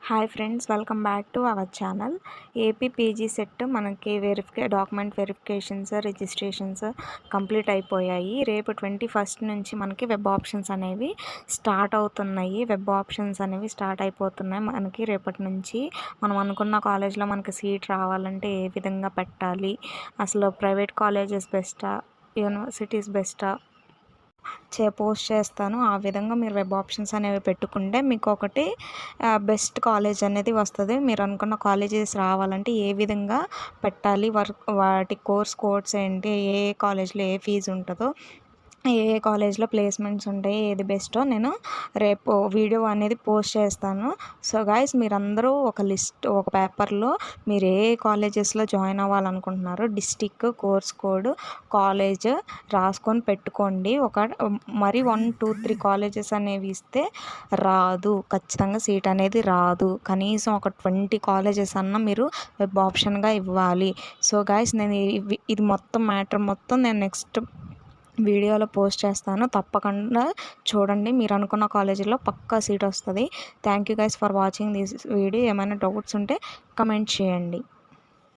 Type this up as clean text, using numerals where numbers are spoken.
Hi friends, welcome back to our channel. AP PG set మనకి document verifications, registrations complete అయిపోయాయి. రేపు 21 నుంచి మనకి వెబ్ ఆప్షన్స్ అనేవి స్టార్ట్ అవుతున్నాయి. వెబ్ ఆప్షన్స్ అనేవి స్టార్ట్ అయిపోతున్నాయి మనకి రేపటి నుంచి. మనం అనుకున్న కాలేజ్లో మనకి సీట్ రావాలంటే ఏ విధంగా పెట్టాలి, అసలు ప్రైవేట్ కాలేజెస్ బెస్టా, యూనివర్సిటీస్ బెస్టా పోస్ట్ చేస్తాను. ఆ విధంగా మీరు వెబ్ ఆప్షన్స్ అనేవి పెట్టుకుంటే మీకు ఒకటి బెస్ట్ కాలేజ్ అనేది వస్తుంది. మీరు అనుకున్న కాలేజెస్ రావాలంటే ఏ విధంగా పెట్టాలి, వాటి కోర్స్ కోడ్స్ ఏంటి, ఏ కాలేజ్లో ఏ ఫీజు ఉంటుందో, ఏ కాలేజ్లో ప్లేస్మెంట్స్ ఉంటాయి, ఏది బెస్టో నేను రేపు వీడియో అనేది పోస్ట్ చేస్తాను. సో గైస్, మీరందరూ ఒక పేపర్లో మీరు ఏ కాలేజెస్లో జాయిన్ అవ్వాలనుకుంటున్నారో డిస్టిక్, కోర్స్ కోడ్, కాలేజ్ రాసుకొని పెట్టుకోండి. మరి 1, 2, 3 కాలేజెస్ అనేవి ఇస్తే రాదు, ఖచ్చితంగా సీట్ అనేది రాదు. కనీసం ఒక 20 కాలేజెస్ అన్నా మీరు వెబ్ ఆప్షన్గా ఇవ్వాలి. సో గైస్, నేను ఇది మొత్తం మ్యాటర్ మొత్తం నేను నెక్స్ట్ వీడియోలో పోస్ట్ చేస్తాను. తప్పకుండా చూడండి. మీరు అనుకున్న కాలేజీలో పక్కా సీట్ వస్తుంది. Thank you guys for watching this video. ఏమైనా డౌట్స్ ఉంటే కమెంట్ చేయండి.